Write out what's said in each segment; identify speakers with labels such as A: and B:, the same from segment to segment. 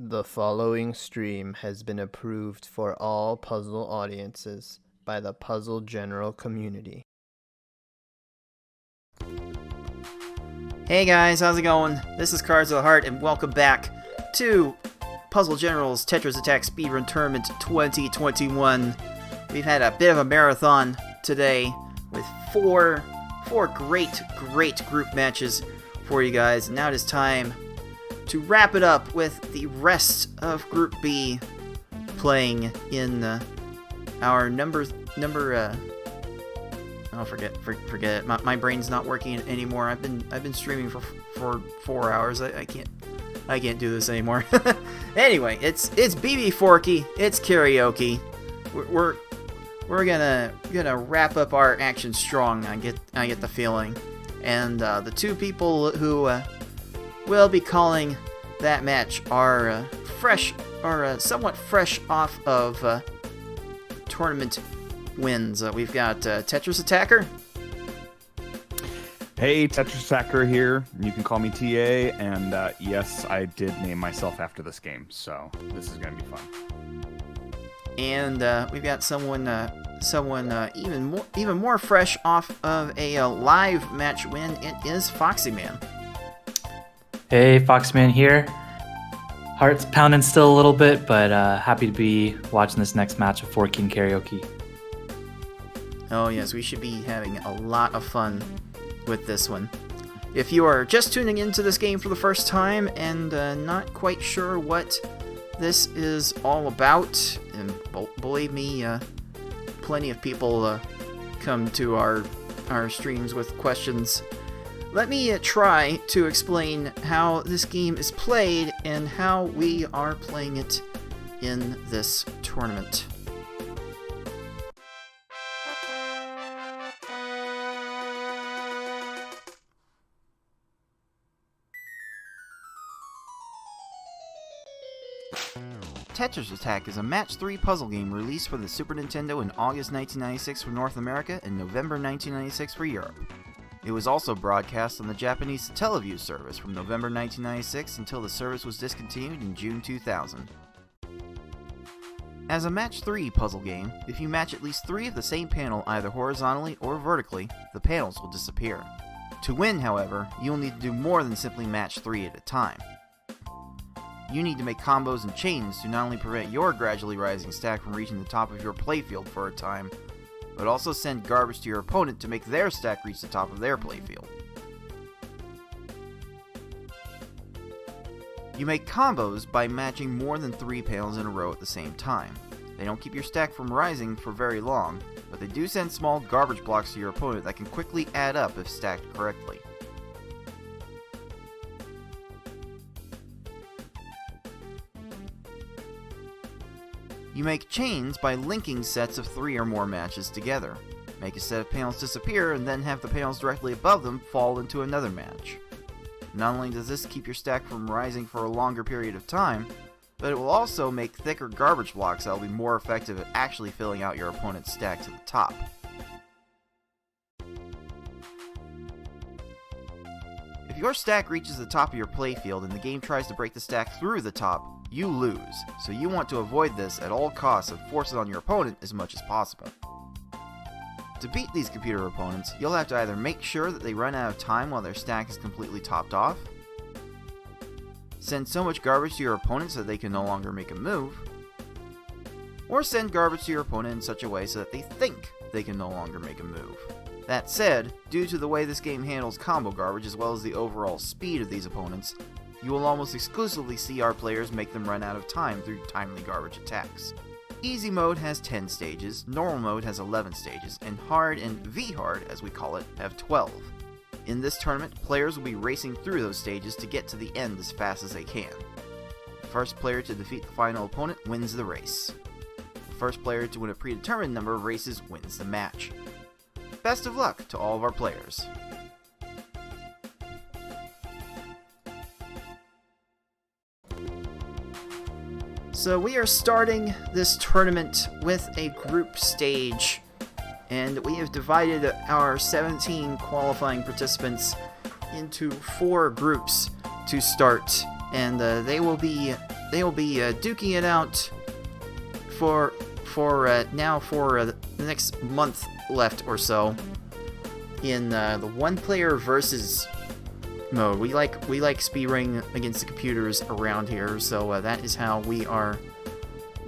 A: The following stream has been approved for all puzzle audiences by the puzzle general community.
B: Hey guys, how's it going? This is Cards of the Heart, and welcome back to Puzzle General's Tetris Attack Speedrun Tournament 2021. We've had a bit of a marathon today with four great group matches for you guys. And now it is time to wrap it up with the rest of Group B playing in our forget it. My brain's not working anymore. I've been streaming for 4 hours. I can't do this anymore. Anyway, it's Bbforky. It's karaoke. We're gonna wrap up our action strong. I get the feeling, and the two people who will be calling that match are somewhat fresh off of tournament wins. We've got Tetris Attacker.
C: Hey, Tetris Attacker here. You can call me TA, and yes, I did name myself after this game, so this is going to be fun.
B: And we've got someone even more fresh off of a live match win. It is Foxyman.
D: Hey, Foxman here. Heart's pounding still a little bit, but happy to be watching this next match of Forky and Karaoke.
B: Oh yes, we should be having a lot of fun with this one. If you are just tuning into this game for the first time and not quite sure what this is all about, and believe me, plenty of people come to our streams with questions. Let me try to explain how this game is played and how we are playing it in this tournament. Tetris Attack is a Match 3 puzzle game released for the Super Nintendo in August 1996 for North America and November 1996 for Europe. It was also broadcast on the Japanese Teleview service from November 1996 until the service was discontinued in June 2000. As a Match 3 puzzle game, if you match at least 3 of the same panel either horizontally or vertically, the panels will disappear. To win, however, you'll need to do more than simply match 3 at a time. You need to make combos and chains to not only prevent your gradually rising stack from reaching the top of your playfield for a time, but also send garbage to your opponent to make their stack reach the top of their playfield. You make combos by matching more than 3 panels in a row at the same time. They don't keep your stack from rising for very long, but they do send small garbage blocks to your opponent that can quickly add up if stacked correctly. You make chains by linking sets of 3 or more matches together. Make a set of panels disappear and then have the panels directly above them fall into another match. Not only does this keep your stack from rising for a longer period of time, but it will also make thicker garbage blocks that will be more effective at actually filling out your opponent's stack to the top. If your stack reaches the top of your playfield and the game tries to break the stack through the top, you lose, so you want to avoid this at all costs and force it on your opponent as much as possible. To beat these computer opponents, you'll have to either make sure that they run out of time while their stack is completely topped off, send so much garbage to your opponent so that they can no longer make a move, or send garbage to your opponent in such a way so that they think they can no longer make a move. That said, due to the way this game handles combo garbage as well as the overall speed of these opponents, you will almost exclusively see our players make them run out of time through timely garbage attacks. Easy mode has 10 stages, normal mode has 11 stages, and hard and V-hard, as we call it, have 12. In this tournament, players will be racing through those stages to get to the end as fast as they can. The first player to defeat the final opponent wins the race. The first player to win a predetermined number of races wins the match. Best of luck to all of our players. So we are starting this tournament with a group stage, and we have divided our 17 qualifying participants into 4 groups to start, and they will be duking it out for the next month left or so in the one-player versus mode. We like speedrunning against the computers around here, so that is how we are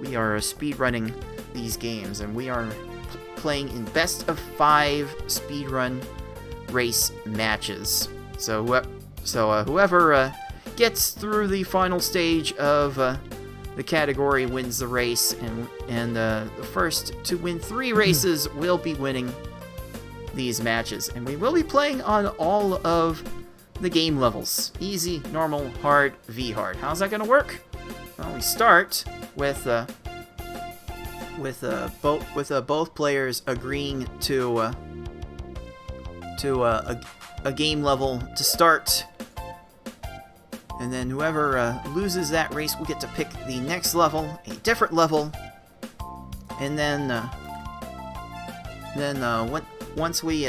B: speedrunning these games, and we are playing in best of 5 speedrun race matches. So whoever gets through the final stage of the category wins the race, and the first to win 3 races will be winning these matches. And we will be playing on all of the game levels: easy, normal, hard, V hard. How's that gonna work? Well, we start with both players agreeing to a game level to start, and then whoever loses that race will get to pick the next level, a different level, and then once we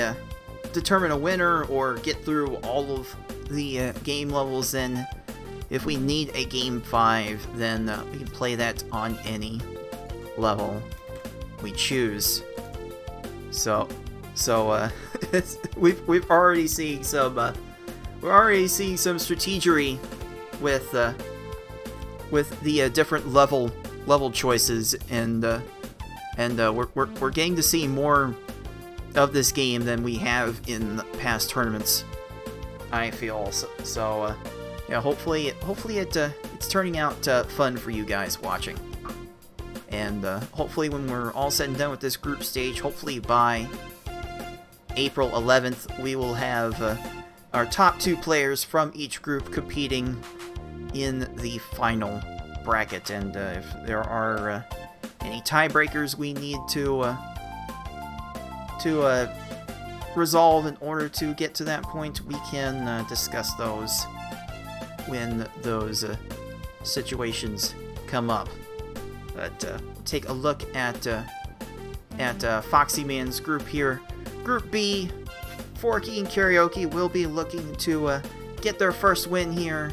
B: determine a winner or get through all of the game levels, then if we need a game 5, then we can play that on any level we choose. So we've already seen some strategery with the different level choices, and we're getting to see more of this game than we have in past tournaments, I feel. So yeah, hopefully it's turning out fun for you guys watching. And hopefully when we're all said and done with this group stage, hopefully by April 11th, we will have our top 2 players from each group competing in the final bracket. And if there are any tiebreakers we need to resolve in order to get to that point, we can discuss those when those situations come up. But take a look at Foxy Man's group here. Group B, Forky and Kariohki will be looking to get their first win here,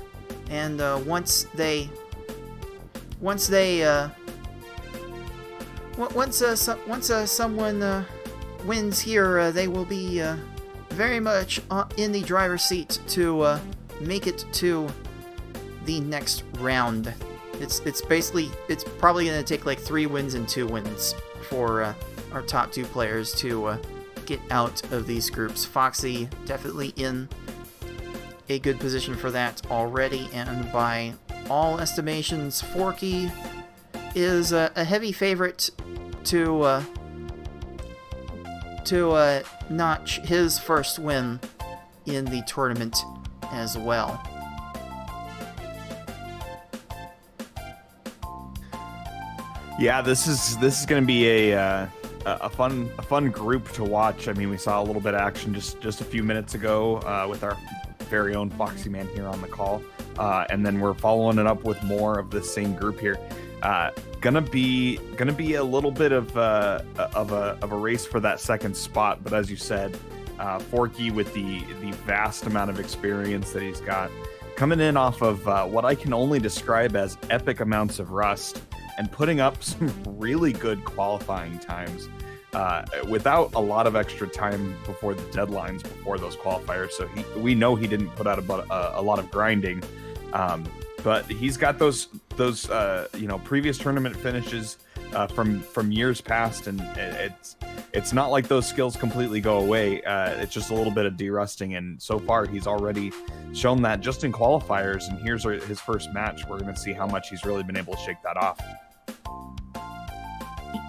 B: and once someone wins here, they will be very much in the driver's seat to make it to the next round. It's probably going to take like 3 wins and 2 wins for our top 2 players to get out of these groups. Foxy definitely in a good position for that already, and by all estimations, Forky is a heavy favorite to notch his first win in the tournament as well.
C: Yeah, this is going to be a fun group to watch. I mean, we saw a little bit of action just a few minutes ago with our very own Foxy Man here on the call, and then we're following it up with more of the same group here. Gonna be a little bit of a race for that second spot, but as you said, Forky with the vast amount of experience that he's got, coming in off of what I can only describe as epic amounts of rust, and putting up some really good qualifying times without a lot of extra time before the deadlines, before those qualifiers. So we know he didn't put out a lot of grinding, but he's got those previous tournament finishes from years past, and it's not like those skills completely go away. It's just a little bit of de-rusting, and so far he's already shown that just in qualifiers, and here's his first match. We're going to see how much he's really been able to shake that off.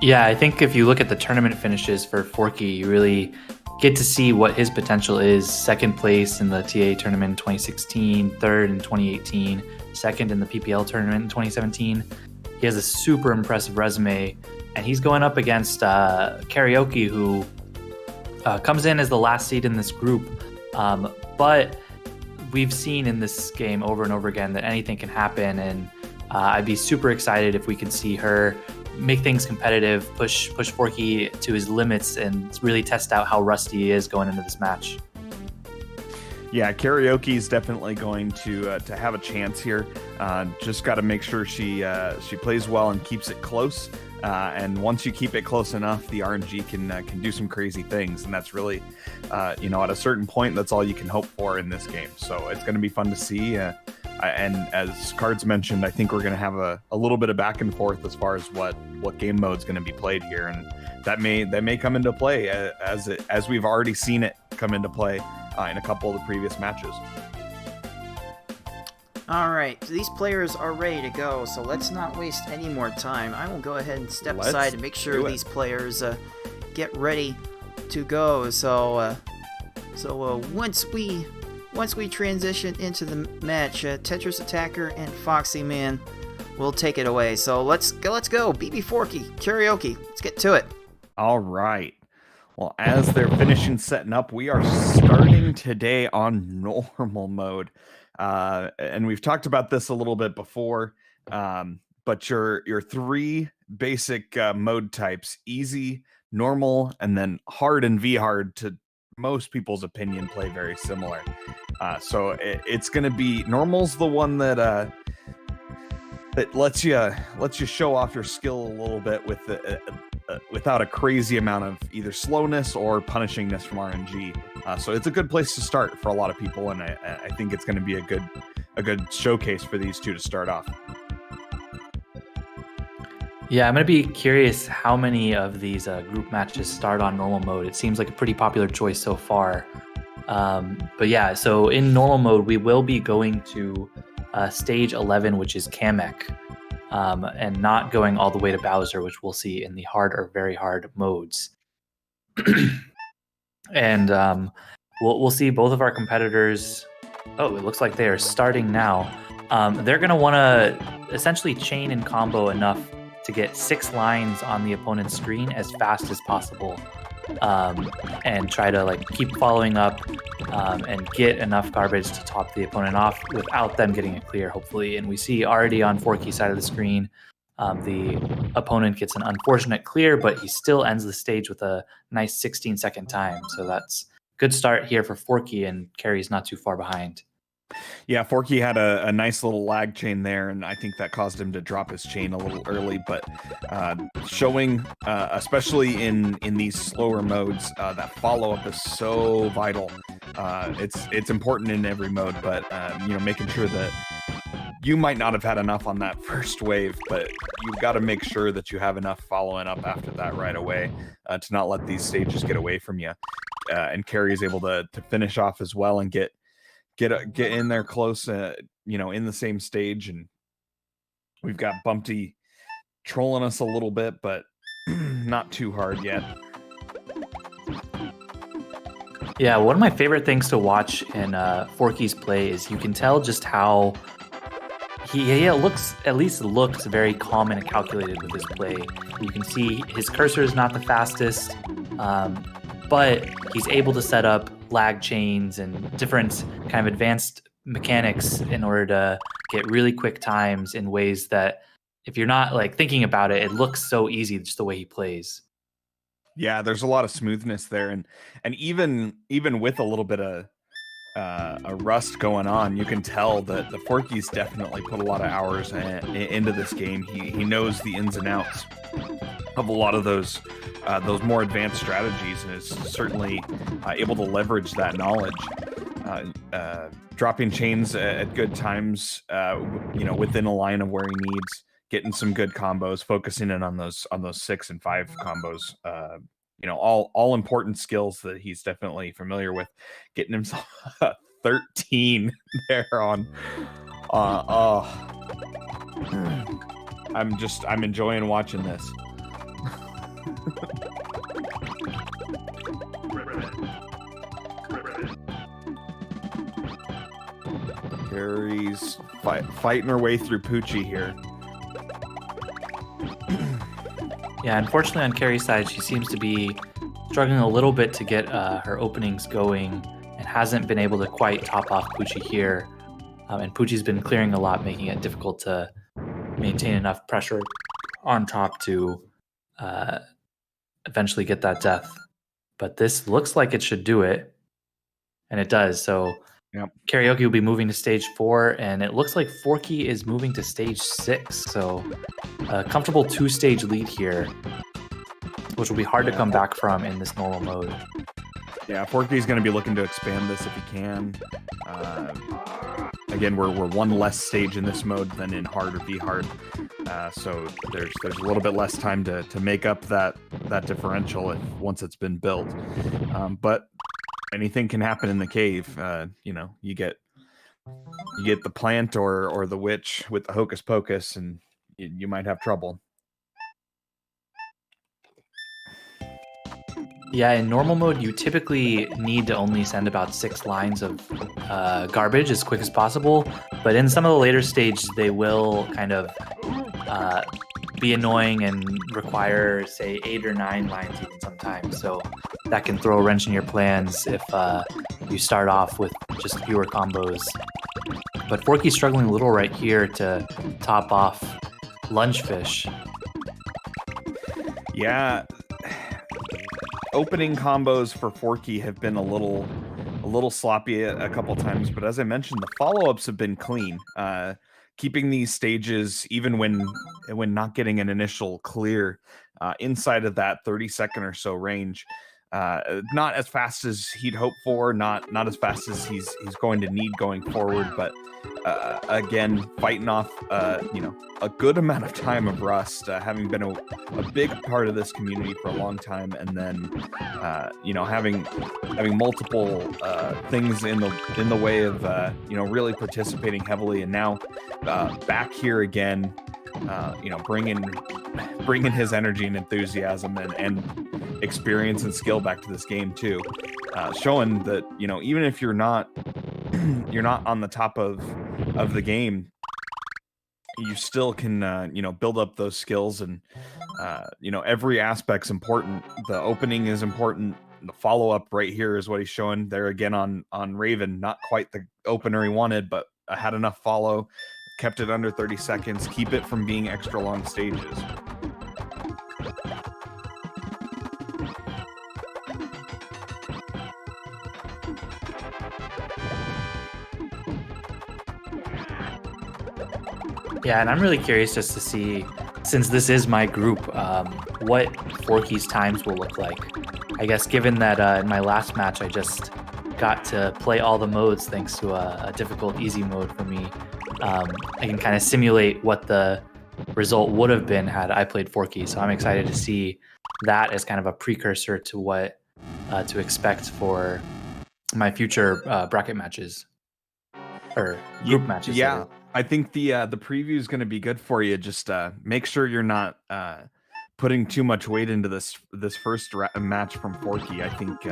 D: Yeah, I think if you look at the tournament finishes for Forky, you really get to see what his potential is. Second place in the TA tournament in 2016, third in 2018, second in the PPL tournament in 2017. He has a super impressive resume, and he's going up against Kariohki, who comes in as the last seed in this group. But we've seen in this game over and over again that anything can happen, and I'd be super excited if we could see her make things competitive, push Forky to his limits, and really test out how rusty he is going into this match.
C: Yeah, karaoke is definitely going to have a chance here. Just got to make sure she plays well and keeps it close. And once you keep it close enough, the RNG can do some crazy things, and that's really, at a certain point, that's all you can hope for in this game. So it's going to be fun to see. And as Cards mentioned, I think we're going to have a little bit of back and forth as far as what game mode's going to be played here, and that may come into play as we've already seen it come into play in a couple of the previous matches.
B: Alright, so these players are ready to go, so let's not waste any more time. I will go ahead and step aside and make sure these players get ready to go. So once we transition into the match, Tetris Attacker and Foxy Man will take it away. So let's go. Bbforky, karaoke. Let's get to it.
C: All right. Well, as they're finishing setting up, we are starting today on normal mode. And we've talked about this a little bit before, but your three basic mode types, easy, normal, and then hard and V-hard, to most people's opinion, play very similar. So it's going to be, normal's the one that lets you show off your skill a little bit with without a crazy amount of either slowness or punishingness from RNG. So it's a good place to start for a lot of people, and I think it's going to be a good showcase for these two to start off.
D: Yeah, I'm going to be curious how many of these group matches start on normal mode. It seems like a pretty popular choice so far. But yeah, so in normal mode, we will be going to stage 11, which is Kamek, and not going all the way to Bowser, which we'll see in the hard or very hard modes. And we'll see both of our competitors. Oh, it looks like they are starting now. They're going to want to essentially chain and combo enough to get 6 lines on the opponent's screen as fast as possible, and try to keep following up and get enough garbage to top the opponent off without them getting a clear, hopefully. And we see already on Forky's side of the screen, the opponent gets an unfortunate clear, but he still ends the stage with a nice 16-second time. So that's a good start here for Forky, and Carrie's not too far behind.
C: Yeah, Forky had a nice little lag chain there, and I think that caused him to drop his chain a little early, but showing, especially in these slower modes, that follow-up is so vital. It's important in every mode, but making sure that you might not have had enough on that first wave, but you've got to make sure that you have enough following up after that right away, to not let these stages get away from you. And Carrie is able to finish off as well and get in there close, in the same stage. And we've got Bumpty trolling us a little bit, but not too hard yet.
D: Yeah, one of my favorite things to watch in Forky's play is you can tell just how he looks very calm and calculated with his play. You can see his cursor is not the fastest, but he's able to set up lag chains and different kind of advanced mechanics in order to get really quick times in ways that, if you're not thinking about it, it looks so easy just the way he plays.
C: Yeah, there's a lot of smoothness there, and even with a little bit of a rust going on, you can tell that the Forky's definitely put a lot of hours into this game. He knows the ins and outs of a lot of those more advanced strategies, and is certainly able to leverage that knowledge. Dropping chains at good times, within a line of where he needs, getting some good combos, focusing in on those 6 and 5 combos. All important skills that he's definitely familiar with. Getting himself 13 there on. I'm enjoying watching this. Carrie's fighting her way through Poochie here.
D: Yeah, unfortunately on Carrie's side, she seems to be struggling a little bit to get her openings going, and hasn't been able to quite top off Poochie here. And Poochie's been clearing a lot, making it difficult to maintain enough pressure on top to eventually get that death. But this looks like it should do it, and it does. So
C: Yep.
D: Karaoke will be moving to stage 4, and it looks like Forky is moving to stage 6. So a comfortable 2-stage lead here, which will be hard to come back from in this normal mode.
C: Yeah, Forky's going to be looking to expand this if he can. Again, we're one less stage in this mode than in hard or V hard, so there's a little bit less time to make up that differential once it's been built. But anything can happen in the cave. You get the plant or the witch with the hocus pocus, and you might have trouble.
D: Yeah, in normal mode, you typically need to only send about 6 lines of garbage as quick as possible. But in some of the later stages, they will kind of be annoying and require, say, 8 or 9 lines even sometimes. So that can throw a wrench in your plans if you start off with just fewer combos. But Forky's struggling a little right here to top off Lungefish.
C: Yeah. Opening combos for Forky have been a little sloppy a couple times, but as I mentioned, the follow-ups have been clean. Keeping these stages, even when not getting an initial clear, inside of that 30-second or so range. Not as fast as he'd hoped for, not as fast as he's going to need going forward, but again, fighting off a good amount of time of rust, having been a big part of this community for a long time, and then having multiple things in the way of really participating heavily, and now back here again, bringing his energy and enthusiasm and experience and skill back to this game too, showing that even if you're not on the top of the game, you still can build up those skills, and every aspect's important. The opening is important. The follow-up right here is what he's showing there again on Raven. Not quite the opener he wanted, but had enough follow, kept it under 30 seconds, keep it from being extra long stages.
D: Yeah, and I'm really curious just to see, since this is my group, what Forky's times will look like. I guess given that in my last match I just got to play all the modes thanks to a difficult easy mode for me, I can kind of simulate what the result would have been had I played Forky. So I'm excited to see that as kind of a precursor to what to expect for my future bracket matches or group matches.
C: Yeah. I think the preview is going to be good for you. Just make sure you're not putting too much weight into this first match from Forky. I think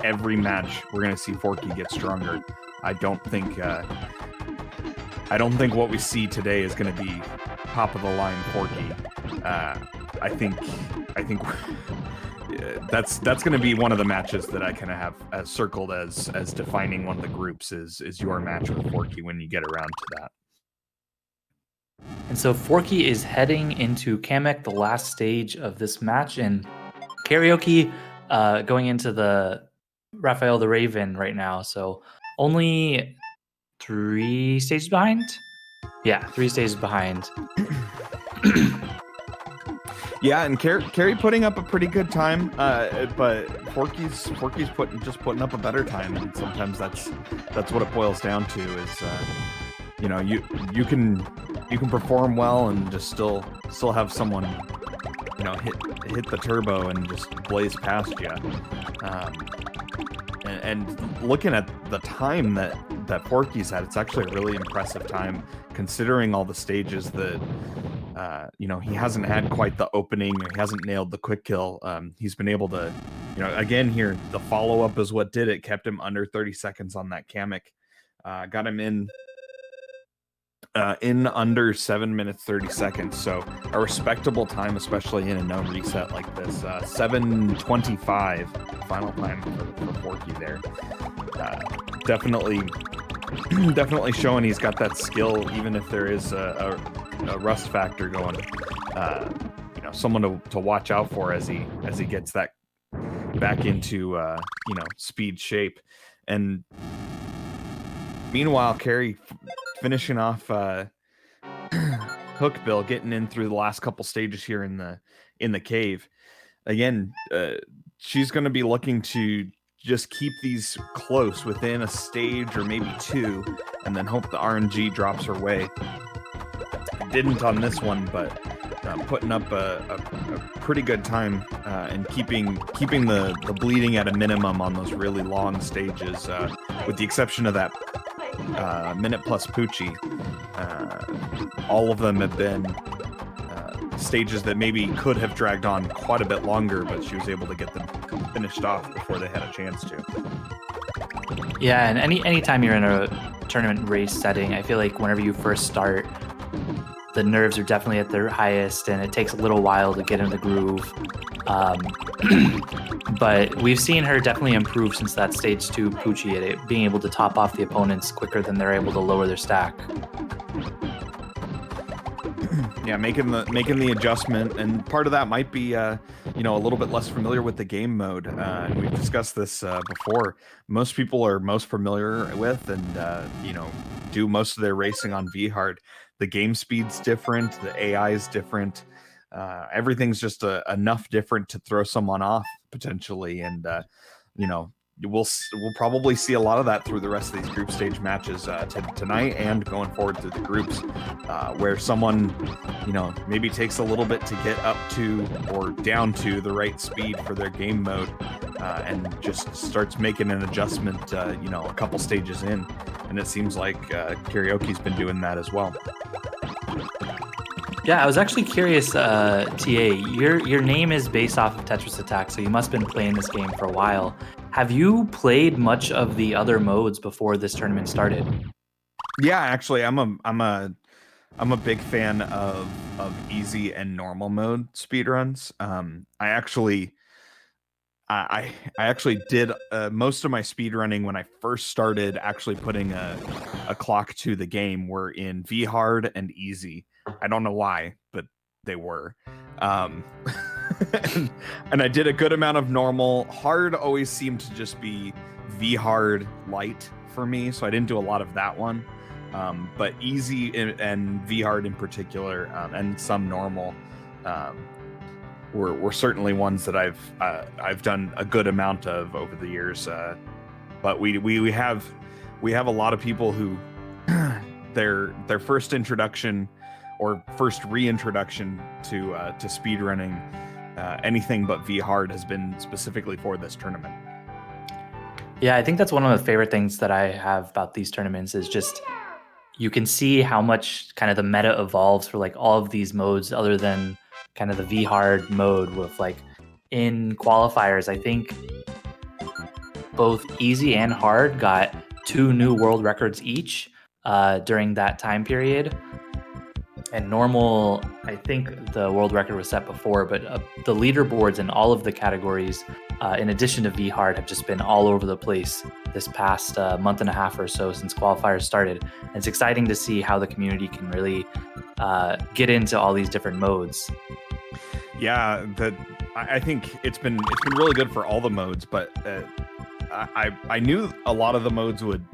C: every match we're going to see Forky get stronger. I don't think what we see today is going to be top of the line Forky. I think that's going to be one of the matches that I kind of have circled as defining one of the groups is your match with Forky when you get around to that.
D: And so Forky is heading into Kamek, the last stage of this match, and Karaoke going into the Raphael the Raven right now. So only 3 stages behind? Yeah, 3 stages behind.
C: Yeah, and Carrie putting up a pretty good time, but Forky's putting up a better time, and sometimes that's what it boils down to is you can perform well and just still have someone hit the turbo and just blaze past you. And looking at the time that Forky's had, it's actually a really impressive time considering all the stages that he hasn't had quite the opening, or he hasn't nailed the quick kill. He's been able to, again here, the follow-up is what did it, kept him under 30 seconds on that Kamek. Got him in under 7 minutes 30 seconds, so a respectable time, especially in a no reset like this. 7:25 final time for Forky there. Definitely showing he's got that skill, even if there is a rust factor going. Someone to watch out for as he gets that back into speed shape. And Meanwhile, Carrie finishing off Hookbill, getting in through the last couple stages here in the cave. Again, she's going to be looking to just keep these close within a stage or maybe two, and then hope the RNG drops her way. Didn't on this one, but putting up a pretty good time and keeping the bleeding at a minimum on those really long stages, with the exception of that minute plus Poochie. All of them have been stages that maybe could have dragged on quite a bit longer, but she was able to get them finished off before they had a chance to.
D: Yeah, and anytime you're in a tournament race setting, I feel like whenever you first start, the nerves are definitely at their highest, and it takes a little while to get in the groove. But we've seen her definitely improve since that stage 2 Poochie at it, being able to top off the opponents quicker than they're able to lower their stack.
C: Yeah, making the adjustment, and part of that might be a little bit less familiar with the game mode. And we've discussed this before. Most people are most familiar with and do most of their racing on VHard. The game speed's different, the AI is different. Everything's just enough different to throw someone off potentially, and we'll probably see a lot of that through the rest of these group stage matches tonight and going forward through the groups, where someone maybe takes a little bit to get up to or down to the right speed for their game mode, and just starts making an adjustment a couple stages in, and it seems like Karioki's been doing that as well.
D: Yeah, I was actually curious, TA, your name is based off of Tetris Attack, so you must have been playing this game for a while. Have you played much of the other modes before this tournament started?
C: Yeah, actually, I'm a big fan of easy and normal mode speedruns. I actually did most of my speedrunning when I first started actually putting a clock to the game were in VHard and easy. I don't know why, but they were. And I did a good amount of normal. Hard always seemed to just be VHard light for me, so I didn't do a lot of that one. But easy and VHard in particular, and some normal, were certainly ones that I've done a good amount of over the years. But we have a lot of people who their first introduction or first reintroduction to speedrunning, anything but VHard, has been specifically for this tournament.
D: Yeah, I think that's one of the favorite things that I have about these tournaments is just you can see how much kind of the meta evolves for like all of these modes other than kind of the VHard mode. With like in qualifiers, I think both easy and hard got 2 new world records each during that time period. And normal, I think the world record was set before, but the leaderboards in all of the categories, in addition to VHard, have just been all over the place this past month and a half or so since qualifiers started. And it's exciting to see how the community can really get into all these different modes.
C: Yeah, I think it's been really good for all the modes, but I knew a lot of the modes would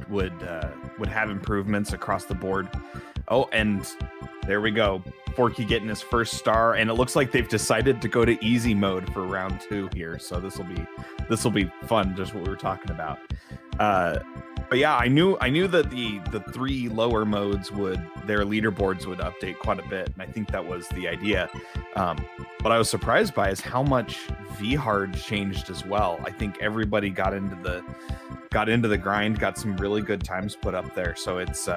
C: have improvements across the board. Oh, and there we go. Forky getting his first star, and it looks like they've decided to go to easy mode for round 2 here. So this will be fun, just what we were talking about. But yeah, I knew that the 3 lower modes their leaderboards would update quite a bit, and I think that was the idea. What I was surprised by is how much VHard changed as well. I think everybody got into the grind, got some really good times put up there. So it's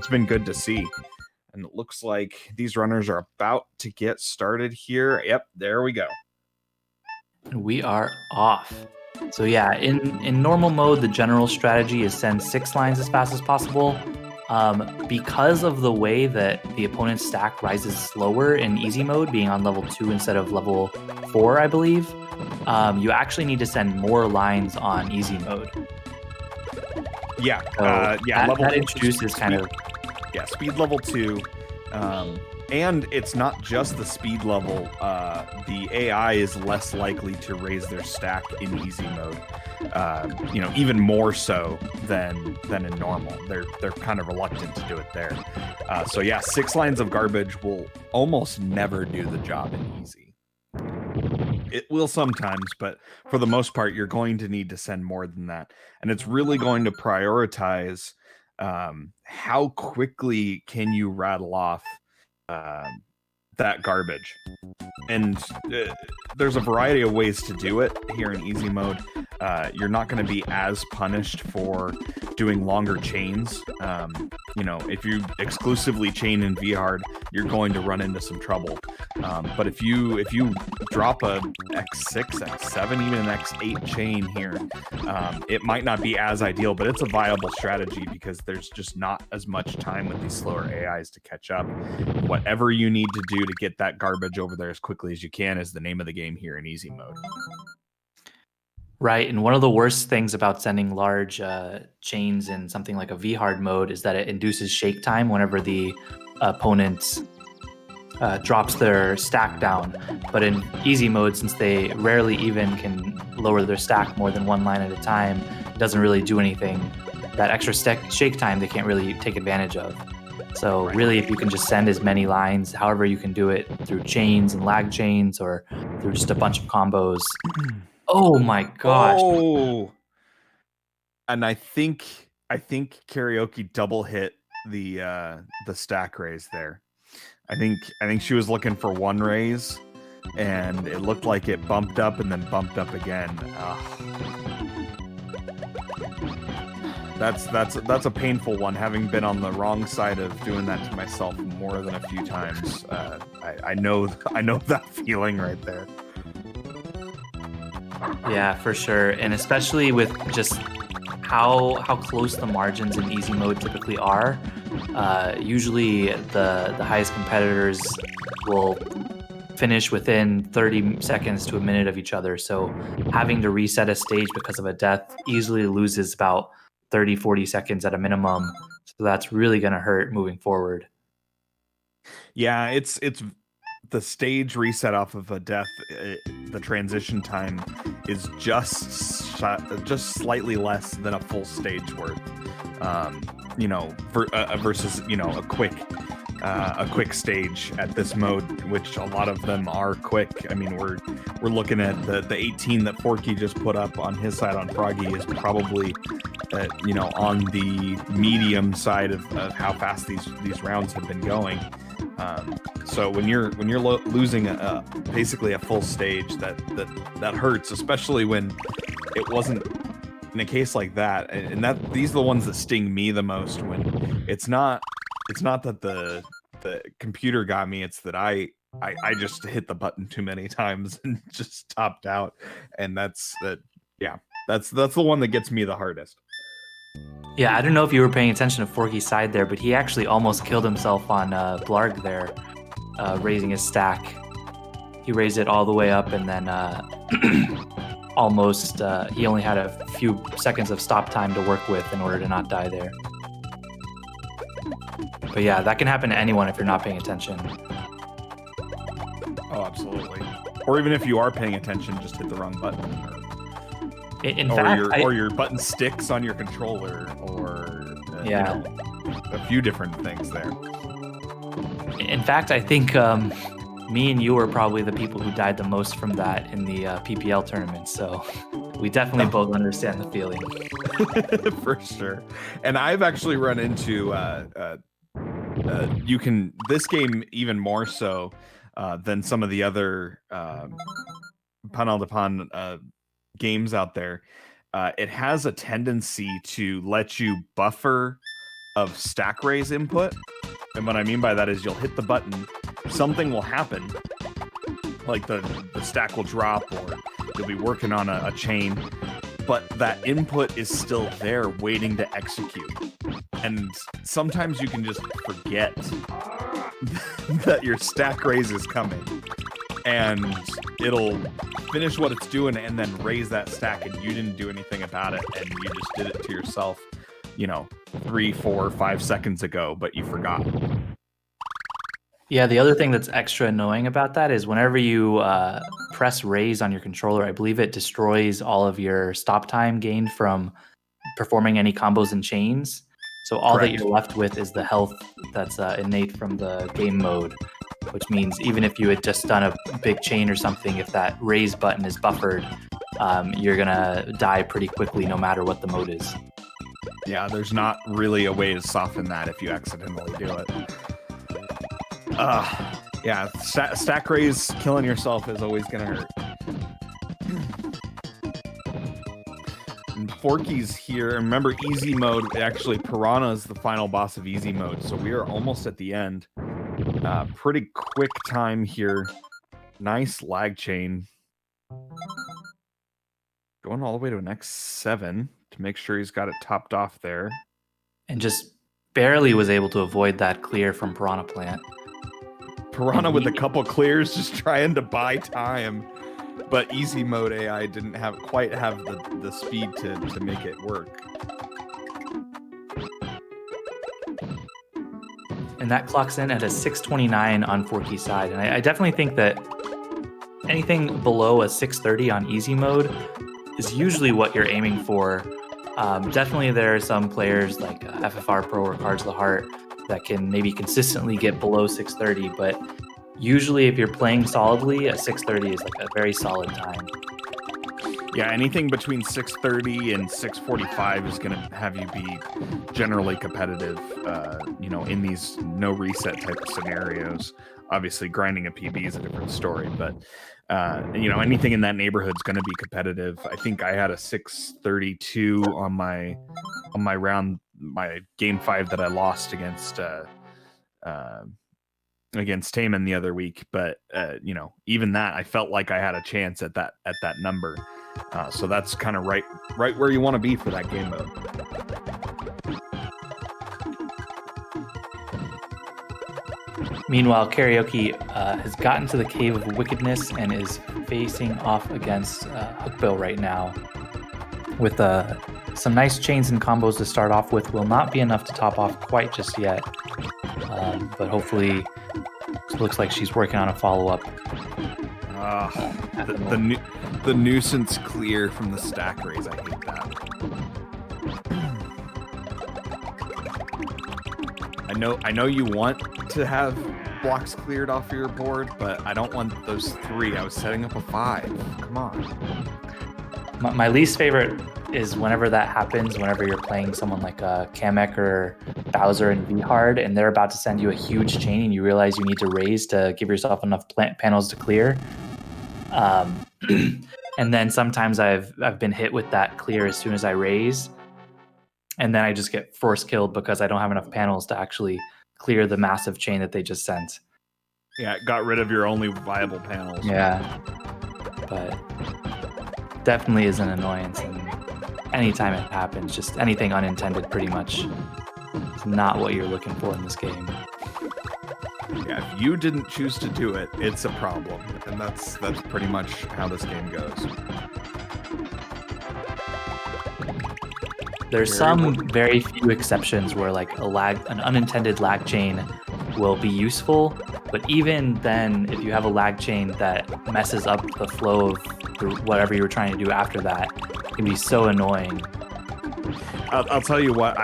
C: been good to see. And it looks like these runners are about to get started here. Yep, there we go.
D: We are off. So yeah, in normal mode, the general strategy is send 6 lines as fast as possible. Because of the way that the opponent's stack rises slower in easy mode, being on level 2 instead of level 4, I believe, you actually need to send more lines on easy mode.
C: Yeah,
D: So that introduces kind of...
C: Yeah, speed level 2. And it's not just the speed level. The AI is less likely to raise their stack in easy mode. even more so than in normal. They're kind of reluctant to do it there. So yeah, 6 lines of garbage will almost never do the job in easy. It will sometimes, but for the most part, you're going to need to send more than that. And it's really going to prioritize how quickly can you rattle off that garbage. And there's a variety of ways to do it here in easy mode. You're not going to be as punished for doing longer chains. If you exclusively chain in V-hard, you're going to run into some trouble. But if you drop a X6, X7, even an X8 chain here, it might not be as ideal, but it's a viable strategy because there's just not as much time with these slower AIs to catch up. Whatever you need to do to get that garbage over there as quickly as you can is the name of the game here in easy mode.
D: Right, and one of the worst things about sending large chains in something like a V-hard mode is that it induces shake time whenever the opponent drops their stack down. But in easy mode, since they rarely even can lower their stack more than 1 line at a time, it doesn't really do anything. That extra shake time they can't really take advantage of. So really, if you can just send as many lines, however you can do it, through chains and lag chains or through just a bunch of combos. Oh my gosh.
C: Oh. And I think Kariohki double hit the stack raise there. I think she was looking for 1 raise and it looked like it bumped up and then bumped up again. That's a painful one, having been on the wrong side of doing that to myself more than a few times. I know that feeling right there.
D: Yeah, for sure. And especially with just how close the margins in easy mode typically are. Usually the highest competitors will finish within 30 seconds to a minute of each other. So having to reset a stage because of a death easily loses about 30, 40 seconds at a minimum. So that's really going to hurt moving forward.
C: Yeah, it's the stage reset off of a death. The transition time is just slightly less than a full stage worth. Versus a quick stage at this mode, which a lot of them are quick. I mean, we're looking at the 18 that Forky just put up on his side on Froggy is probably on the medium side of how fast these rounds have been going. So when you're losing basically a full stage, that hurts, especially when it wasn't in a case like that. And that these are the ones that sting me the most, when it's not that the computer got me, it's that I just hit the button too many times and just topped out. And that's the one that gets me the hardest.
D: Yeah, I don't know if you were paying attention to Forky's side there, but he actually almost killed himself on Blarg there, raising his stack. He raised it all the way up and then almost, he only had a few seconds of stop time to work with in order to not die there. But yeah, that can happen to anyone if you're not paying attention.
C: Oh, absolutely. Or even if you are paying attention, just hit the wrong button. Or your button sticks on your controller, or a few different things there.
D: In fact, I think me and you were probably the people who died the most from that in the PPL tournament. So we definitely both understand the feeling.
C: For sure. And I've actually run into this game even more so than some of the other panel de pan games out there. It has a tendency to let you buffer of stack raise input. And what I mean by that is you'll hit the button, something will happen, like the stack will drop, or you'll be working on a chain, but that input is still there waiting to execute. And sometimes you can just forget that your stack raise is coming, and it'll finish what it's doing and then raise that stack, and you didn't do anything about it, and you just did it to yourself, 3, 4, 5 seconds ago, but you forgot.
D: Yeah, the other thing that's extra annoying about that is whenever you press raise on your controller, I believe it destroys all of your stop time gained from performing any combos and chains. So all that
C: Correct.
D: you're left with is the health that's innate from the game mode, which means even if you had just done a big chain or something, if that raise button is buffered, you're gonna die pretty quickly no matter what the mode is.
C: Yeah, there's not really a way to soften that if you accidentally do it. Yeah, stack raise killing yourself is always gonna hurt. And Forky's here. Remember, easy mode. Actually, Piranha is the final boss of easy mode, so we are almost at the end. Pretty quick time here. Nice lag chain. Going all the way to an X7 to make sure he's got it topped off there.
D: And just barely was able to avoid that clear from Piranha Plant.
C: Piranha with a couple clears just trying to buy time. But easy mode AI didn't quite have the speed to make it work.
D: And that clocks in at a 629 on Forky's side. And I definitely think that anything below a 630 on easy mode is usually what you're aiming for. Definitely there are some players like FFR Pro or Cards of the Heart that can maybe consistently get below 630, but usually if you're playing solidly, a 630 is like a very solid time.
C: Yeah, anything between 630 and 645 is going to have you be generally competitive, in these no reset type of scenarios. Obviously, grinding a PB is a different story, but anything in that neighborhood is going to be competitive. I think I had a 632 on my round, my game 5 that I lost against Taman the other week, but even that, I felt like I had a chance at that number. So that's kind of right where you want to be for that game mode.
D: Meanwhile, Karioki has gotten to the Cave of Wickedness and is facing off against Hookbill right now. With some nice chains and combos to start off with, will not be enough to top off quite just yet. But hopefully, it looks like she's working on a follow-up.
C: The nuisance clear from the stack raise. I hate that. I know you want to have blocks cleared off your board, but I don't want those 3. I was setting up a 5. Come on.
D: My least favorite is whenever that happens, whenever you're playing someone like Kamek or Bowser in V-Hard, and they're about to send you a huge chain and you realize you need to raise to give yourself enough panels to clear. And then sometimes I've been hit with that clear as soon as I raise, and then I just get force killed because I don't have enough panels to actually clear the massive chain that they just sent.
C: Yeah, it got rid of your only viable panels.
D: Yeah, but definitely is an annoyance, and anytime it happens, just anything unintended pretty much is not what you're looking for in this game.
C: Yeah, if you didn't choose to do it, it's a problem, and that's pretty much how this game goes.
D: There's some very few exceptions where like an unintended lag chain will be useful, but even then, if you have a lag chain that messes up the flow of whatever you were trying to do after that, it can be so annoying.
C: I'll tell you what,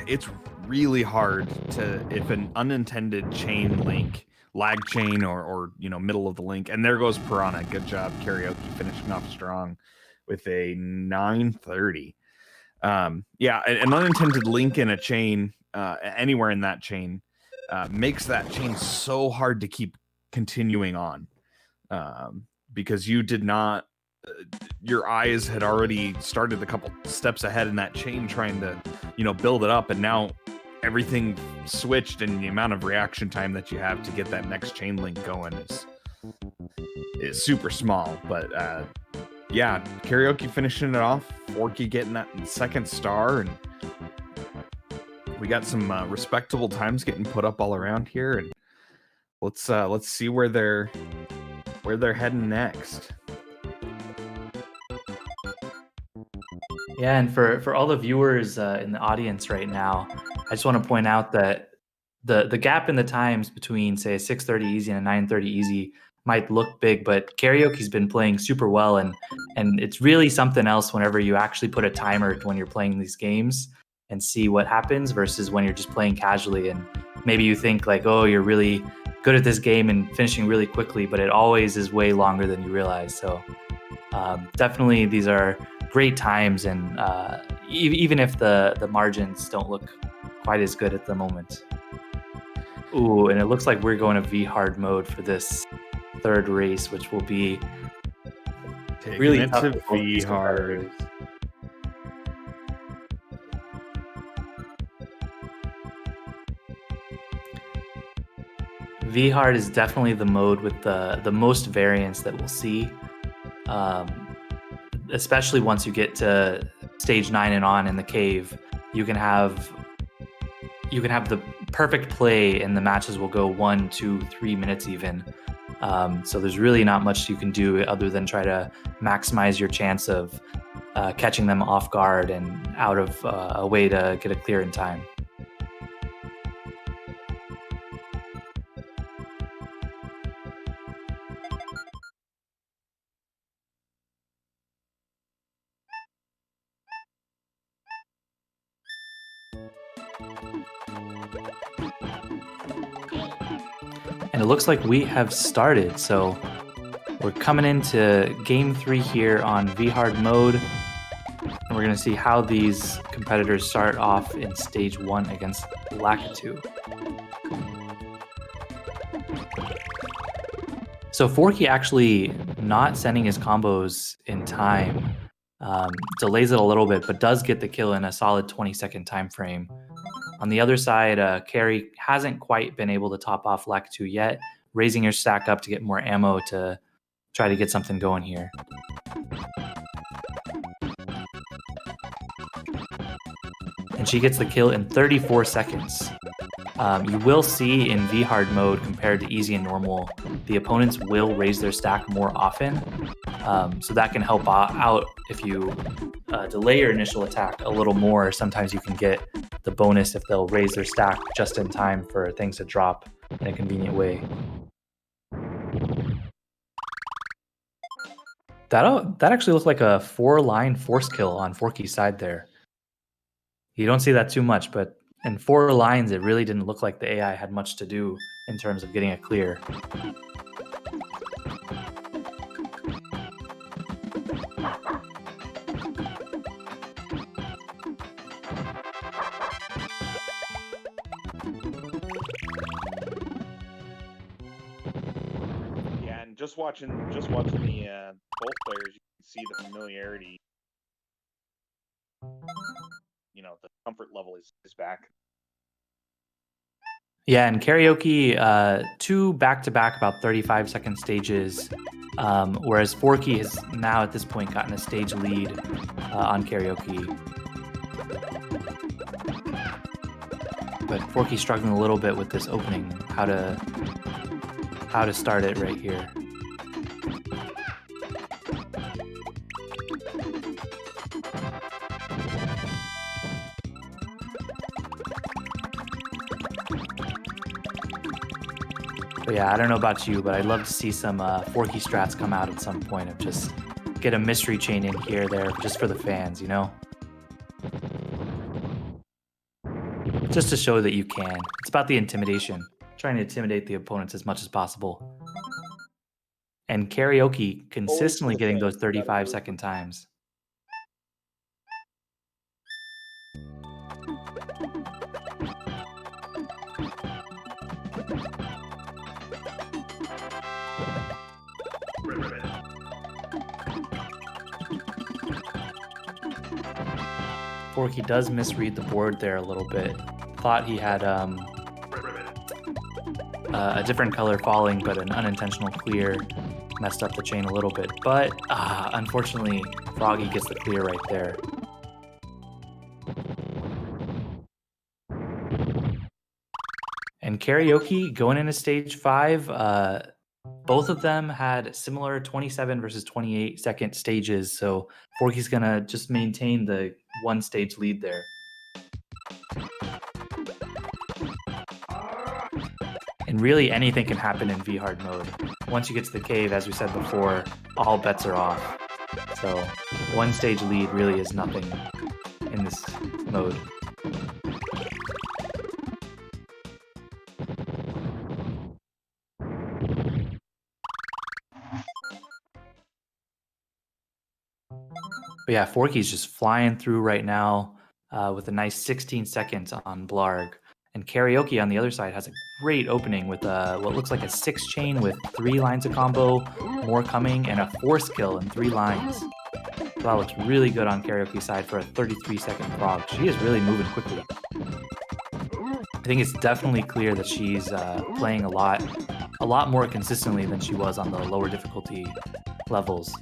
C: it's really hard to, if an unintended chain link, lag chain or middle of the link, and there goes Piranha. Good job, Karioki, finishing off strong with a 930. An unintended link in a chain, anywhere in that chain, makes that chain so hard to keep continuing on, because you did not, your eyes had already started a couple steps ahead in that chain trying to, build it up, and now everything switched, and the amount of reaction time that you have to get that next chain link going is super small. But Karioki finishing it off, Forky getting that second star, and we got some respectable times getting put up all around here, and let's see where they're heading next.
D: Yeah, and for all the viewers in the audience right now, I just want to point out that the gap in the times between, say, a 6:30 easy and a 9:30 easy might look big, but Karioki's been playing super well, and it's really something else whenever you actually put a timer when you're playing these games and see what happens versus when you're just playing casually. And maybe you think like, oh, you're really good at this game and finishing really quickly, but it always is way longer than you realize. So definitely these are great times, and even if the margins don't look quite as good at the moment. Ooh, and it looks like we're going to V-hard mode for this third race, which will be really tough
C: to
D: for both these
C: V-hard.
D: competitors. V-hard is definitely the mode with the most variance that we'll see, especially once you get to stage 9 and on in the cave. You can have the perfect play, and the matches will go 1, 2, 3 minutes even. So there's really not much you can do other than try to maximize your chance of catching them off guard and out of a way to get a clear in time. And it looks like we have started, so we're coming into game 3 here on V-hard mode, and we're going to see how these competitors start off in stage 1 against Lakitu. So Forky actually not sending his combos in time delays it a little bit, but does get the kill in a solid 20-second time frame. On the other side, Carrie hasn't quite been able to top off Lakitu yet, raising her stack up to get more ammo to try to get something going here. And she gets the kill in 34 seconds. You will see in V-hard mode compared to easy and normal, the opponents will raise their stack more often. So that can help out if you delay your initial attack a little more. Sometimes you can get the bonus if they'll raise their stack just in time for things to drop in a convenient way. That actually looked like a 4-line force kill on Forky's side there. You don't see that too much, but in 4 lines, it really didn't look like the AI had much to do in terms of getting a clear.
C: Yeah, and just watching the both players, you can see the familiarity. You know, the comfort level is back.
D: Yeah, and Karioki, 2 back-to-back about 35-second stages, whereas Forky has now at this point gotten a stage lead on Karioki. But Forky's struggling a little bit with this opening, how to start it right here. But yeah, I don't know about you, but I'd love to see some Forky strats come out at some point of just get a mystery chain in here, there, just for the fans, you know? Just to show that you can. It's about the intimidation. Trying to intimidate the opponents as much as possible. And Karioki consistently getting those 35-second times. Forky does misread the board there a little bit. Thought he had a different color falling, but an unintentional clear messed up the chain a little bit. But unfortunately, Froggy gets the clear right there. And Karioki going into stage 5, both of them had similar 27 versus 28 second stages, so Forky's gonna just maintain the 1 stage lead there. And really anything can happen in V-Hard mode. Once you get to the cave, as we said before, all bets are off. So one stage lead really is nothing in this mode. But yeah, Forky's just flying through right now with a nice 16 seconds on Blarg. And Karioki on the other side has a great opening with what looks like a 6-chain with 3 lines of combo, more coming, and a 4-skill in 3 lines. So that looks really good on Karioki's side for a 33-second prog. She is really moving quickly. I think it's definitely clear that she's playing a lot more consistently than she was on the lower difficulty levels.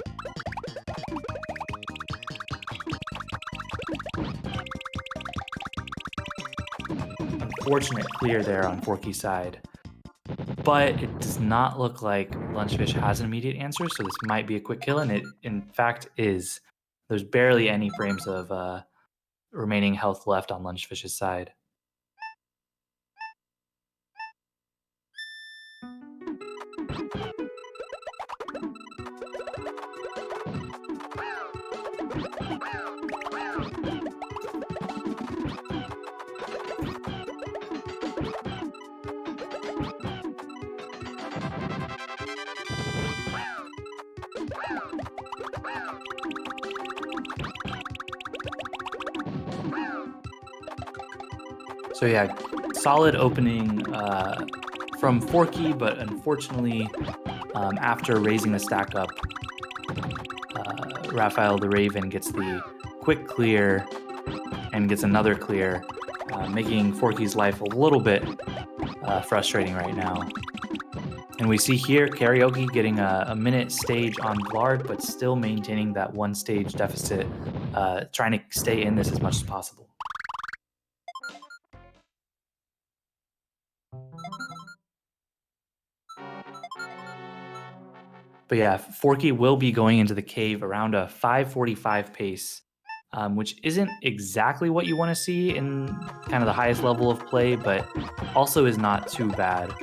D: Unfortunate clear there on Forky's side. But it does not look like Lunchfish has an immediate answer, so this might be a quick kill, and it in fact is. There's barely any frames of remaining health left on Lunchfish's side. So yeah, solid opening from Forky, but unfortunately, after raising the stack up, Raphael the Raven gets the quick clear and gets another clear, making Forky's life a little bit frustrating right now. And we see here Karioki getting a minute stage on Blarg, but still maintaining that 1 stage deficit, trying to stay in this as much as possible. But yeah, Forky will be going into the cave around a 5:45 pace, which isn't exactly what you want to see in kind of the highest level of play, but also is not too bad.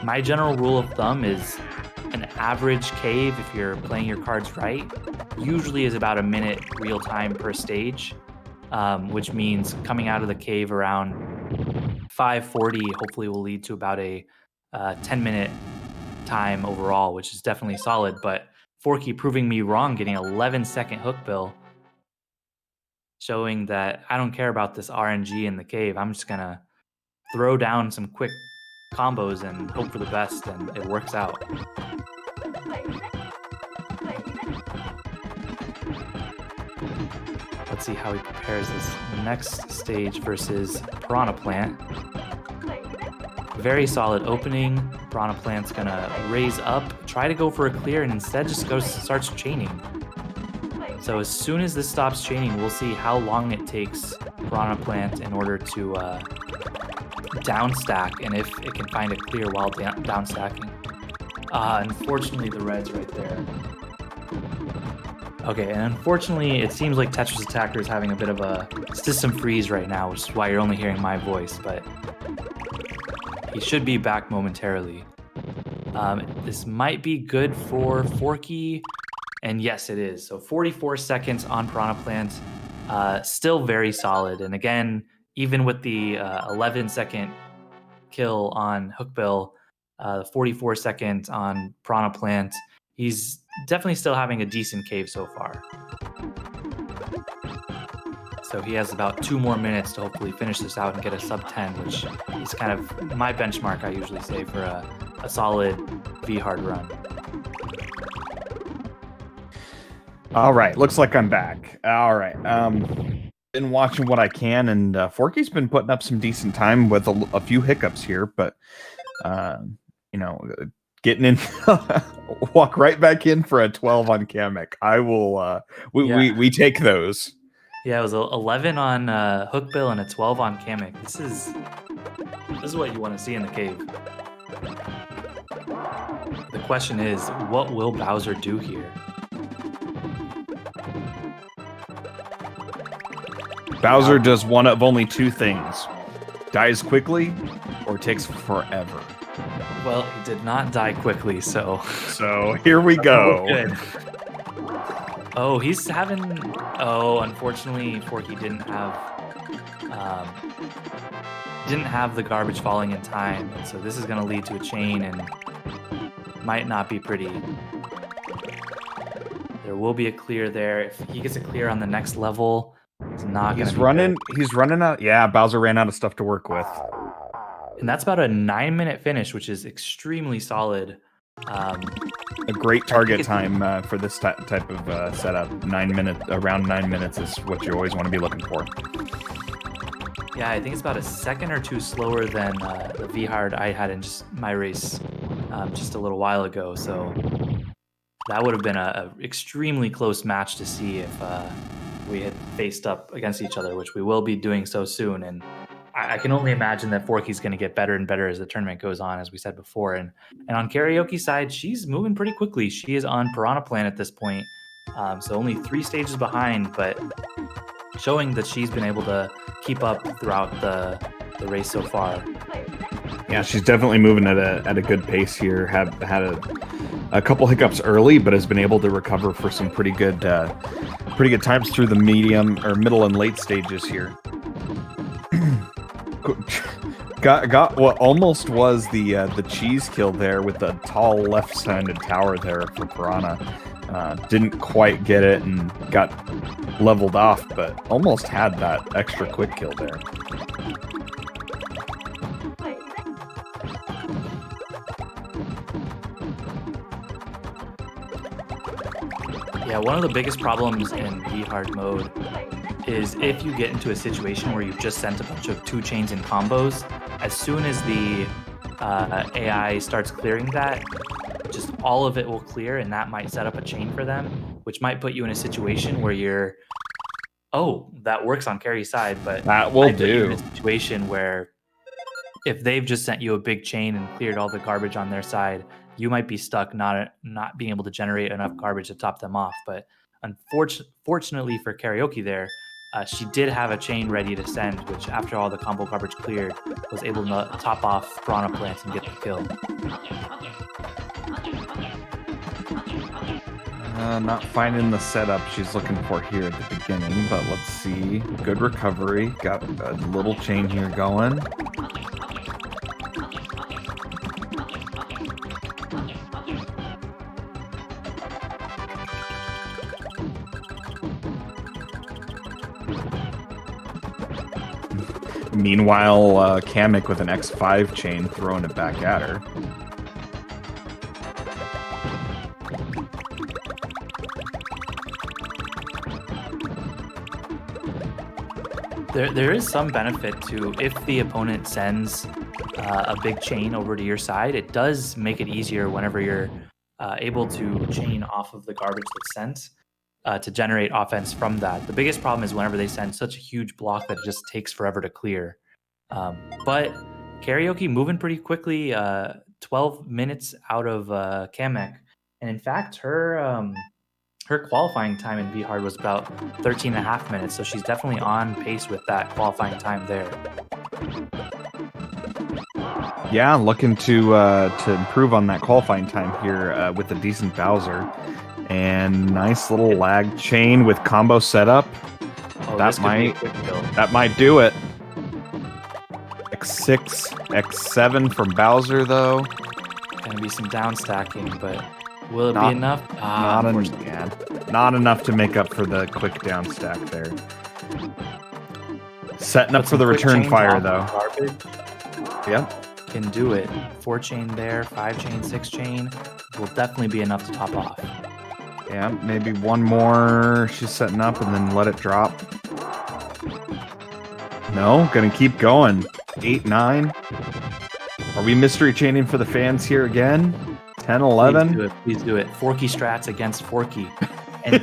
D: My general rule of thumb is an average cave, if you're playing your cards right, usually is about a minute real time per stage, which means coming out of the cave around 5:40 hopefully will lead to about a 10-minute time overall, which is definitely solid. But Forky proving me wrong, getting 11-second hook bill, showing that I don't care about this RNG in the cave. I'm just gonna throw down some quick combos and hope for the best, and it works out. Let's see how he prepares this next stage versus Piranha Plant. Very solid opening. Piranha Plant's gonna raise up, try to go for a clear, and instead just starts chaining. So as soon as this stops chaining, we'll see how long it takes Piranha Plant in order to down stack, and if it can find a clear while down stacking. Unfortunately, the red's right there. Okay, and unfortunately, it seems like Tetris Attacker is having a bit of a system freeze right now, which is why you're only hearing my voice, but he should be back momentarily. This might be good for Forky, and yes, it is. So 44 seconds on Piranha Plant, still very solid. And again, even with the 11-second kill on Hookbill, 44 seconds on Piranha Plant, he's definitely still having a decent cave so far. So he has about 2 more minutes to hopefully finish this out and get a sub 10, which is kind of my benchmark, I usually say, for a solid V-hard run.
C: All right, looks like I'm back. All right, been watching what I can, and Forky's been putting up some decent time with a few hiccups here, but you know, getting in, walk right back in for a 12 on Kamek. I will. We take those.
D: Yeah, it was 11 on Hookbill and a 12 on Kamek. This is what you want to see in the cave. The question is, what will Bowser do here?
C: Bowser does one of only 2 things: dies quickly or takes forever.
D: Well, he did not die quickly, so
C: So here we go.
D: good. Oh, he's having. Oh, unfortunately, Forky didn't have the garbage falling in time, and so this is going to lead to a chain and might not be pretty. There will be a clear there. If he gets a clear on the next level, it's not going to be good.
C: He's running out. Yeah, Bowser ran out of stuff to work with.
D: And that's about a 9-minute finish, which is extremely solid.
C: A great target time for this type of setup. Around 9 minutes is what you always want to be looking for.
D: Yeah, I think it's about a second or two slower than the V-Hard I had in just my race just a little while ago. So that would have been a extremely close match to see if we had faced up against each other, which we will be doing so soon. And I can only imagine that Forky's going to get better and better as the tournament goes on, as we said before. And on Karioki's side, she's moving pretty quickly. She is on Piranha Plant at this point, so only 3 stages behind, but showing that she's been able to keep up throughout the race so far.
C: Yeah, she's definitely moving at a good pace here. Had a couple hiccups early, but has been able to recover for some pretty good times through the middle and late stages here. Got what almost was the cheese kill there with the tall left-sided tower there for Piranha. Didn't quite get it and got leveled off, but almost had that extra quick kill there.
D: Yeah, one of the biggest problems in V-Hard mode is if you get into a situation where you've just sent a bunch of 2 chains and combos, as soon as the AI starts clearing that, just all of it will clear, and that might set up a chain for them, which might put you in a situation where you're, oh, that works on Carrie's side, but
C: that will
D: might put you in
C: do.
D: a situation where if they've just sent you a big chain and cleared all the garbage on their side, you might be stuck not being able to generate enough garbage to top them off. But unfortunately for Karioki there, she did have a chain ready to send, which after all the combo garbage cleared, was able to top off Piranha Plant and get the kill.
C: Not finding the setup she's looking for here at the beginning, but let's see. Good recovery. Got a little chain here going. Meanwhile, Kamek with an X5 chain throwing it back at her.
D: There is some benefit to if the opponent sends a big chain over to your side, it does make it easier whenever you're able to chain off of the garbage that's sent to generate offense from that. The biggest problem is whenever they send such a huge block that it just takes forever to clear. But Karioki moving pretty quickly, 12 minutes out of Kamek. And in fact, her qualifying time in V-Hard was about 13.5 minutes, so she's definitely on pace with that qualifying time there.
C: Yeah, looking to improve on that qualifying time here with a decent Bowser. And nice little lag chain with combo setup.
D: Oh,
C: that might do it. X6, X7 from Bowser though.
D: Gonna be some down stacking, but will it be enough?
C: Not enough to make up for the quick down stack there. Setting up for the return fire though. Yep.
D: Can do it. 4 chain there, 5 chain, 6 chain will definitely be enough to top off.
C: Yeah, maybe one more she's setting up and then let it drop. No, gonna keep going. 8, 9. Are we mystery chaining for the fans here again? 10, 11?
D: Please do it. Forky strats against Forky. And,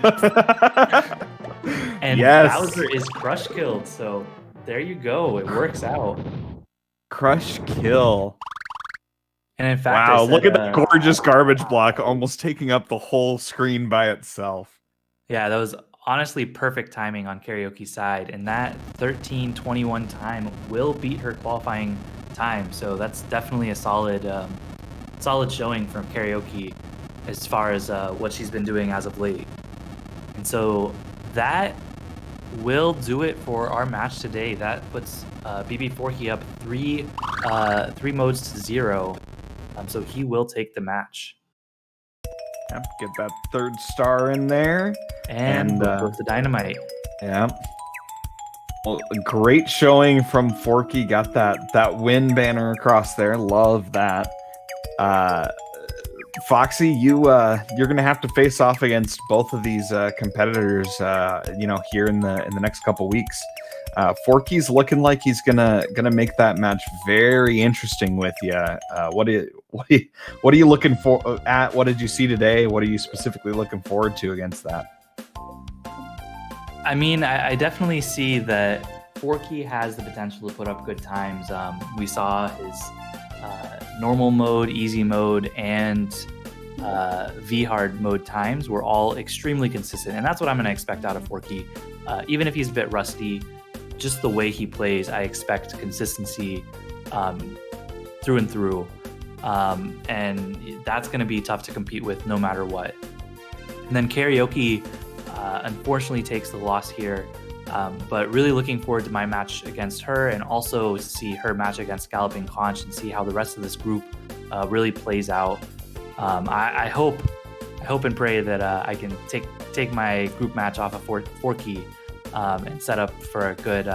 D: and
C: yes.
D: Bowser is crush killed, so there you go. It works out.
C: Crush kill.
D: And in fact,
C: wow, look at that gorgeous garbage block almost taking up the whole screen by itself.
D: Yeah, that was honestly perfect timing on Karioki's side, and that 13:21 time will beat her qualifying time, so that's definitely a solid solid showing from Kariohki as far as what she's been doing as of late. And so that will do it for our match today. That puts Bbforky up three modes to 0. So he will take the match.
C: Yep, get that 3rd star in there.
D: And goes the dynamite.
C: Yeah. Well, great showing from Forky. Got that win banner across there. Love that. Foxy, you're gonna have to face off against both of these competitors, here in the next couple weeks. Forky's looking like he's gonna make that match very interesting with you. What are you looking for at? What did you see today? What are you specifically looking forward to against that?
D: I mean, I definitely see that Forky has the potential to put up good times. We saw his normal mode, easy mode, and V-hard mode times were all extremely consistent. And that's what I'm going to expect out of Forky. Even if he's a bit rusty, just the way he plays, I expect consistency through and through. And that's going to be tough to compete with no matter what. And then Kariohki unfortunately takes the loss here. But really looking forward to my match against her, and also to see her match against Galloping Conch and see how the rest of this group really plays out. I hope and pray that I can take my group match off of Forky and set up for a good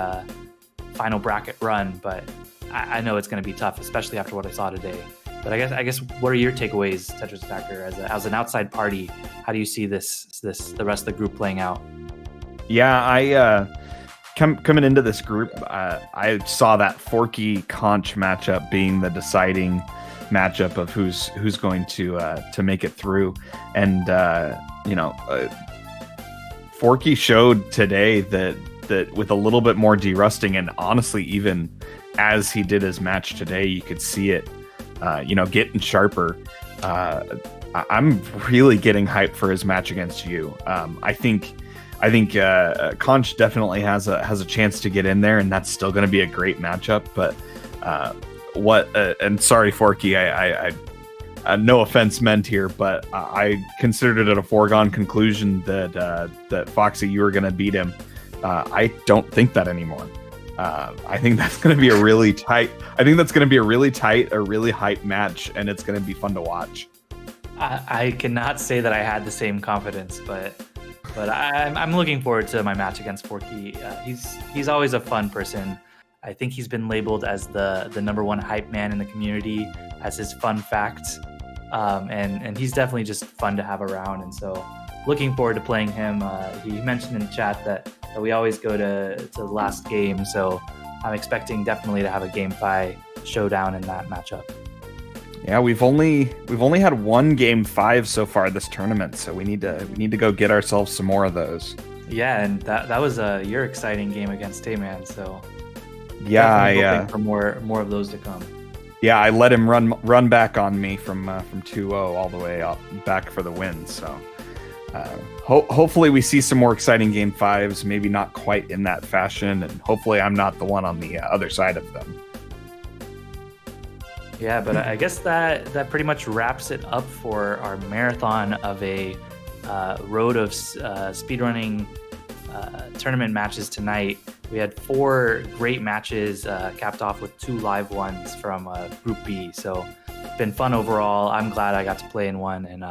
D: final bracket run. But I know it's going to be tough, especially after what I saw today. But I guess what are your takeaways, Tetris Attacker, as an outside party? How do you see the rest of the group playing out?
C: Yeah, I coming into this group, I saw that Forky Conch matchup being the deciding matchup of who's going to make it through, and Forky showed today that with a little bit more derusting, and honestly, even as he did his match today, you could see it, getting sharper. I'm really getting hyped for his match against you. I think Conch definitely has a chance to get in there, and that's still going to be a great matchup. But and sorry, Forky, I no offense meant here, but I considered it a foregone conclusion that Foxy, you were going to beat him. I don't think that anymore. I think that's going to be a really tight. I think that's going to be a really tight, a really hype match, and it's going to be fun to watch.
D: I cannot say that I had the same confidence, but I'm looking forward to my match against Forky. He's always a fun person. I think he's been labeled as the number one hype man in the community, as his fun facts, and he's definitely just fun to have around. And so, looking forward to playing him. He mentioned in the chat that we always go to the last game, so I'm expecting definitely to have a Game 5 showdown in that matchup.
C: Yeah, we've only had one Game 5 so far this tournament, so we need to go get ourselves some more of those.
D: Yeah, and that was your exciting game against Tayman, so
C: yeah,
D: hoping for more of those to come.
C: Yeah, I let him run back on me from 2-0 all the way up back for the win. So hopefully we see some more exciting Game 5s. Maybe not quite in that fashion, and hopefully I'm not the one on the other side of them.
D: Yeah, but I guess that pretty much wraps it up for our marathon of a road of speedrunning tournament matches tonight. We had 4 great matches, capped off with 2 live ones from Group B. So it's been fun overall. I'm glad I got to play in one, and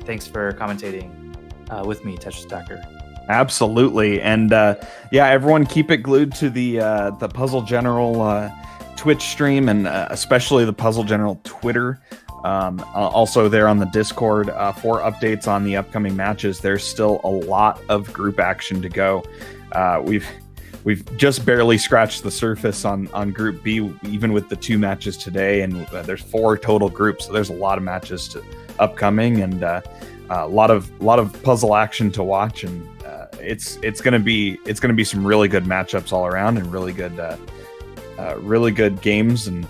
D: thanks for commentating with me, Tetris Attacker.
C: Absolutely, and everyone keep it glued to the Puzzle General Twitch stream, and especially the Puzzle General Twitter. Also there on the Discord for updates on the upcoming matches. There's still a lot of group action to go. We've just barely scratched the surface on Group B, even with the 2 matches today, and there's 4 total groups, so there's a lot of matches upcoming, and a lot of puzzle action to watch, and it's gonna be some really good matchups all around, and really good games, and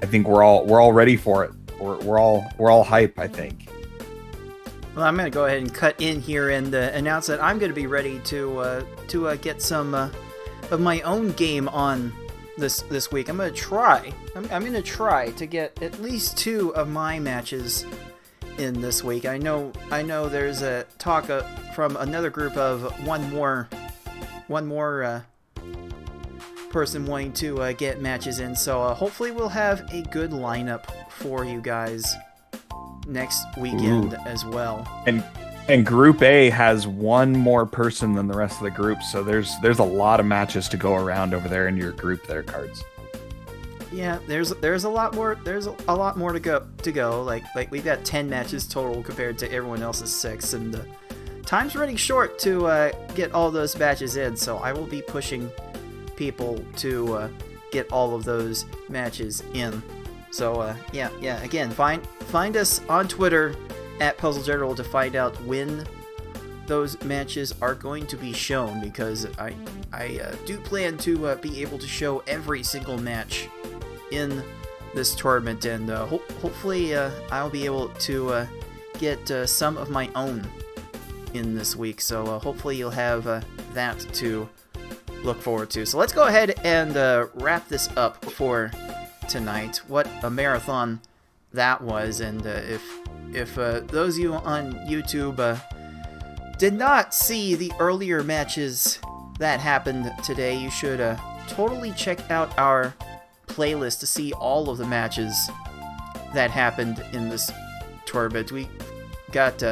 C: I think we're all ready for it. We're all hype, I think.
E: Well, I'm going to go ahead and cut in here and announce that I'm going to be ready to get some of my own game on this week. I'm gonna try. I'm gonna try to get at least 2 of my matches in this week. I know there's a talk from another group of one more person wanting to get matches in. So hopefully we'll have a good lineup for you guys next weekend as well.
C: And Group A has one more person than the rest of the group, so there's a lot of matches to go around over there in your group there, Cards.
E: Yeah, there's a lot more. There's a lot more to go. Like we've got 10 matches total compared to everyone else's 6, and time's running short to get all those matches in. So I will be pushing people to get all of those matches in. So yeah. Again, find us on Twitter at Puzzle General to find out when those matches are going to be shown, because I do plan to be able to show every single match in this tournament, and hopefully I'll be able to get some of my own in this week. So hopefully you'll have that to look forward to. So let's go ahead and wrap this up for tonight. What a marathon that was, and if those of you on YouTube did not see the earlier matches that happened today, you should totally check out our playlist to see all of the matches that happened in this tournament. We got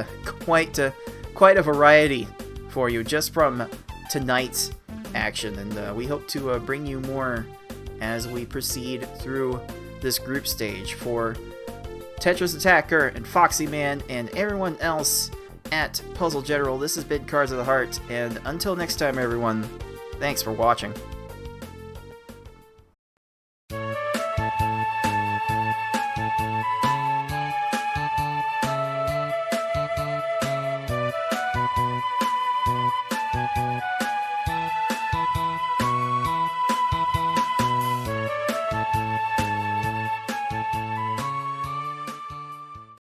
E: quite a variety for you just from tonight's action, and we hope to bring you more as we proceed through this group stage. For Tetris Attacker and Foxy Man and everyone else at Puzzle General, this has been Cards of the Heart, and until next time everyone, thanks for watching.